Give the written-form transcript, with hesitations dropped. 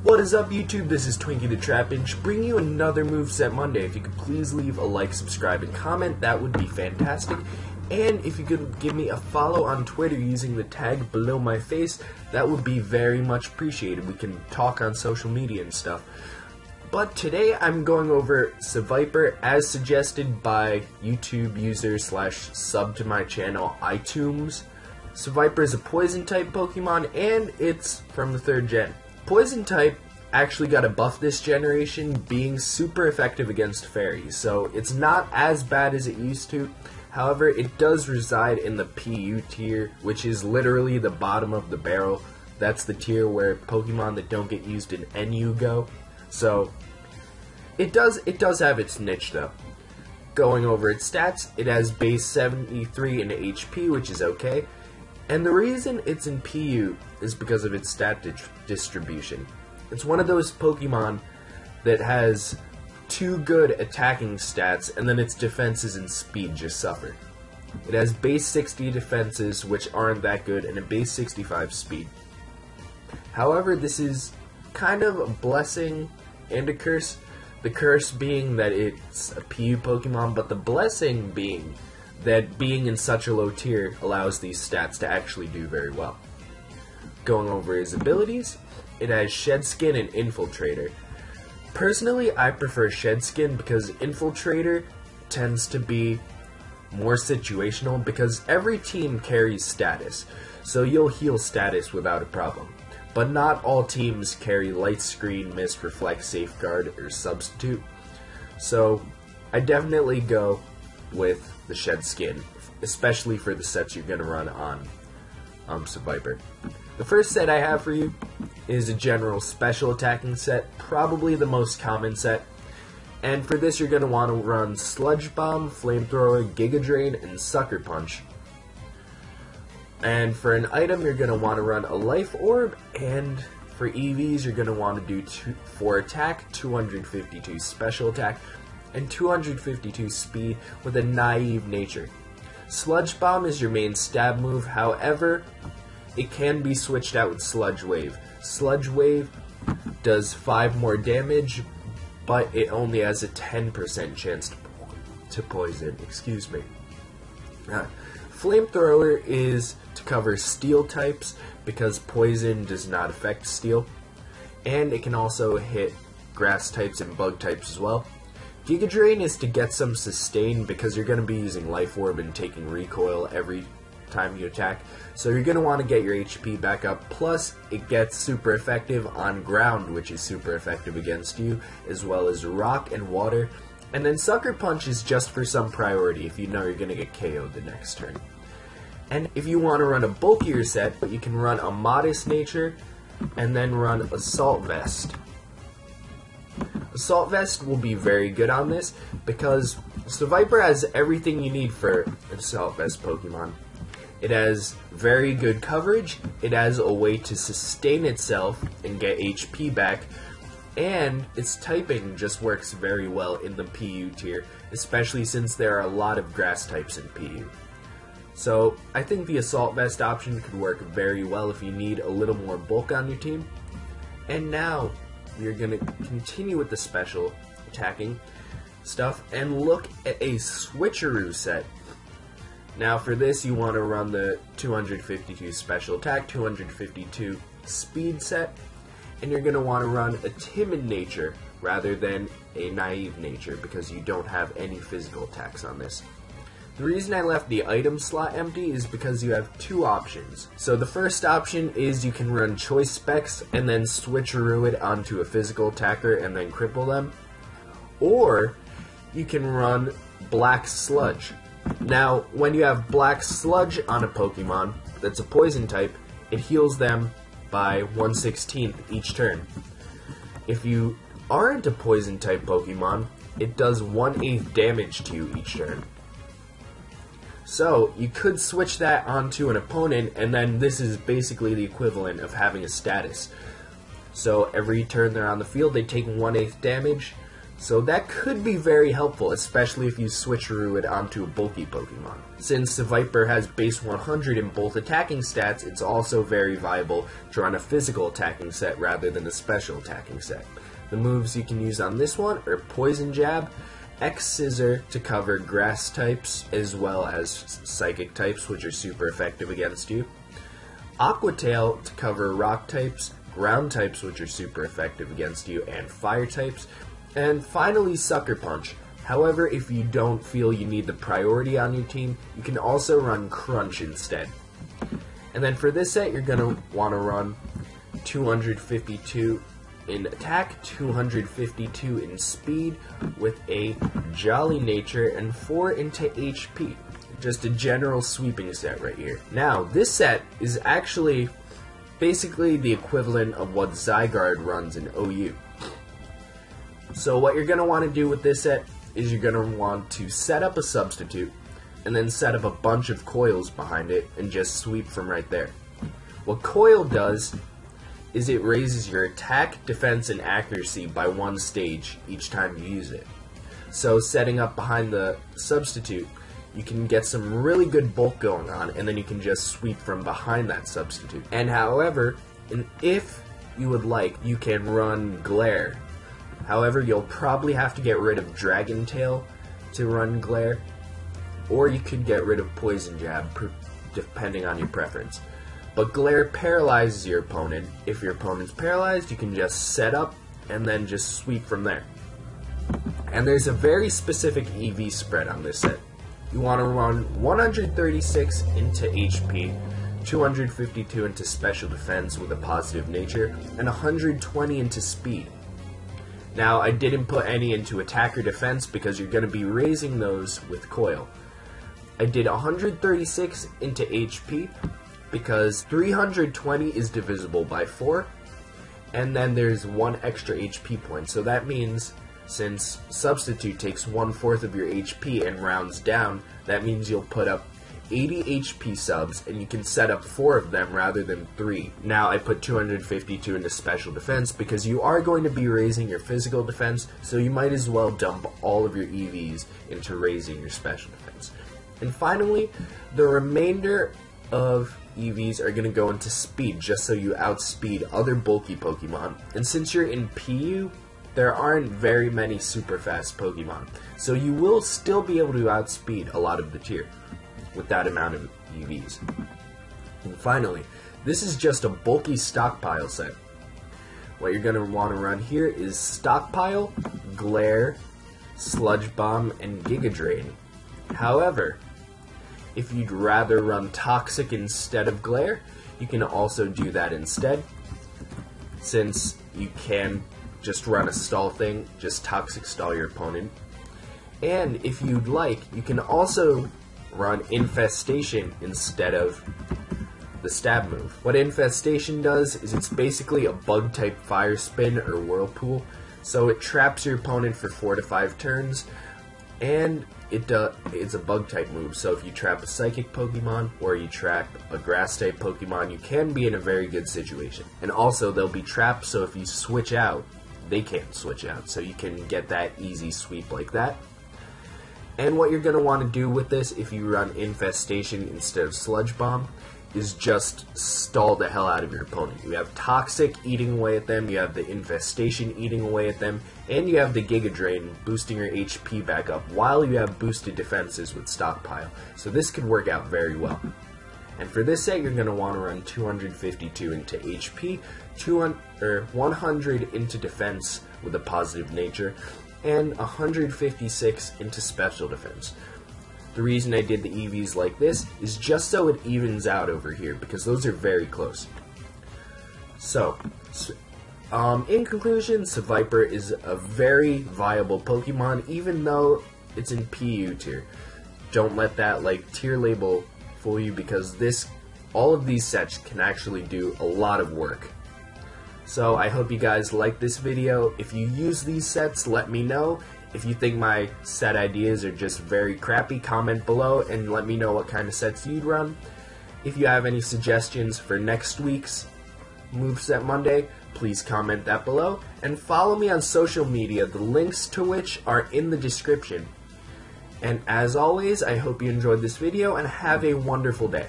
What is up, YouTube? This is Twinkie the Trapinch, bringing you another Moveset Monday. If you could please leave a like, subscribe, and comment, that would be fantastic. And if you could give me a follow on Twitter using the tag below my face, that would be very much appreciated. We can talk on social media and stuff. But today I'm going over Seviper as suggested by YouTube user / sub to my channel iTunes. Seviper is a poison type Pokemon and it's from the 3rd gen. Poison type actually got a buff this generation, being super effective against fairies, so it's not as bad as it used to. However, it does reside in the PU tier, which is literally the bottom of the barrel. That's the tier where Pokemon that don't get used in NU go. So it does have its niche though. Going over its stats, it has base 73 in HP, which is okay. And the reason it's in PU is because of its stat distribution. It's one of those Pokemon that has 2 good attacking stats, and then its defenses and speed just suffer. It has base 60 defenses, which aren't that good, and a base 65 speed. However, this is kind of a blessing and a curse. The curse being that it's a PU Pokemon, but the blessing being that being in such a low tier allows these stats to actually do very well. Going over his abilities, it has Shed Skin and Infiltrator. Personally, I prefer Shed Skin because Infiltrator tends to be more situational because every team carries status, so you'll heal status without a problem. But not all teams carry Light Screen, Mist, Reflect, Safeguard, or Substitute, so I definitely go with the Shed Skin, especially for the sets you're going to run on Seviper. The first set I have for you is a general special attacking set, probably the most common set. And for this you're going to want to run Sludge Bomb, Flamethrower, Giga Drain, and Sucker Punch. And for an item you're going to want to run a Life Orb, and for EVs you're going to want to do 4 attack, 252 special attack, and 252 speed with a naive nature. Sludge Bomb is your main stab move, however, it can be switched out with Sludge Wave. Sludge Wave does 5 more damage, but it only has a 10% chance to poison. Excuse me. Flamethrower is to cover steel types because poison does not affect steel, and it can also hit grass types and bug types as well. Giga Drain is to get some sustain because you're going to be using Life Orb and taking recoil every time you attack, so you're going to want to get your HP back up. Plus it gets super effective on ground, which is super effective against you, as well as rock and water. And then Sucker Punch is just for some priority if you know you're going to get KO'd the next turn. And if you want to run a bulkier set, you can run a Modest Nature and then run Assault Vest. Assault Vest will be very good on this because Seviper has everything you need for an Assault Vest Pokemon. It has very good coverage, it has a way to sustain itself and get HP back, and its typing just works very well in the PU tier, especially since there are a lot of grass types in PU. So I think the Assault Vest option could work very well if you need a little more bulk on your team. And now we're going to continue with the special attacking stuff and look at a Switcheroo set. Now for this you want to run the 252 special attack, 252 speed set, and you're going to want to run a timid nature rather than a naive nature because you don't have any physical attacks on this. The reason I left the item slot empty is because you have 2 options. So the first option is you can run Choice Specs and then Switcheroo it onto a physical attacker and then cripple them. Or you can run Black Sludge. Now, when you have Black Sludge on a Pokemon that's a poison type, it heals them by 1/16 each turn. If you aren't a poison type Pokemon, it does 1/8 damage to you each turn. So you could switch that onto an opponent, and then this is basically the equivalent of having a status. So every turn they're on the field, they take 1/8 damage. So that could be very helpful, especially if you switcheroo it onto a bulky Pokemon. Since Seviper has base 100 in both attacking stats, it's also very viable to run a physical attacking set rather than a special attacking set. The moves you can use on this one are Poison Jab, X-Scissor to cover grass types as well as psychic types, which are super effective against you, Aqua Tail to cover rock types, ground types, which are super effective against you, and fire types, and finally Sucker Punch. However, if you don't feel you need the priority on your team, you can also run Crunch instead. And then for this set, you're going to want to run 252 in attack, 252 in speed, with a Jolly Nature, and 4 into HP. Just a general sweeping set right here. Now, this set is actually basically the equivalent of what Zygarde runs in OU. So what you're going to want to do with this set is you're going to want to set up a substitute and then set up a bunch of coils behind it and just sweep from right there. What Coil does is it raises your attack, defense, and accuracy by 1 stage each time you use it. So setting up behind the substitute, you can get some really good bulk going on, and then you can just sweep from behind that substitute. And however, if you would like, you can run Glare. However, you'll probably have to get rid of Dragon Tail to run Glare, or you could get rid of Poison Jab, depending on your preference. But Glare paralyzes your opponent. If your opponent's paralyzed, you can just set up and then just sweep from there. And there's a very specific EV spread on this set. You want to run 136 into HP, 252 into special defense with a positive nature, and 120 into speed. Now, I didn't put any into attack or defense because you're going to be raising those with Coil. I did 136 into HP because 320 is divisible by 4, and then there's 1 extra HP point. So that means, since Substitute takes 1/4 of your HP and rounds down, that means you'll put up 80 HP subs, and you can set up 4 of them rather than 3. Now, I put 252 into special defense because you are going to be raising your physical defense, so you might as well dump all of your EVs into raising your special defense. And finally, the remainder of EVs are going to go into speed, just so you outspeed other bulky Pokemon. And since you're in PU, there aren't very many super fast Pokemon, so you will still be able to outspeed a lot of the tier with that amount of EVs. And finally, this is just a bulky stockpile set. What you're going to want to run here is Stockpile, Glare, Sludge Bomb, and Giga Drain. However, if you'd rather run Toxic instead of Glare, you can also do that instead. Since you can just run a stall thing, just Toxic stall your opponent. And if you'd like, you can also run Infestation instead of the stab move. What Infestation does is it's basically a bug type Fire Spin or Whirlpool, so it traps your opponent for 4 to 5 turns, and it's a bug type move, so if you trap a psychic Pokemon or you trap a grass type Pokemon, you can be in a very good situation. And also they'll be trapped, so if you switch out, they can't switch out, so you can get that easy sweep like that. And what you're going to want to do with this, if you run Infestation instead of Sludge Bomb, is just stall the hell out of your opponent. You have Toxic eating away at them, you have the Infestation eating away at them, and you have the Giga Drain boosting your HP back up while you have boosted defenses with Stockpile. So this could work out very well. And for this set, you're going to want to run 252 into HP, 100 into defense with a positive nature, and 156 into special defense. The reason I did the EVs like this is just so it evens out over here, because those are very close. So, in conclusion, Seviper is a very viable Pokemon, even though it's in PU tier. Don't let that tier label fool you, because all of these sets can actually do a lot of work. So I hope you guys like this video. If you use these sets, let me know. If you think my set ideas are just very crappy, comment below and let me know what kind of sets you'd run. If you have any suggestions for next week's Moveset Monday, Please comment that below, and follow me on social media, the links to which are in the description. And as always, I hope you enjoyed this video and have a wonderful day.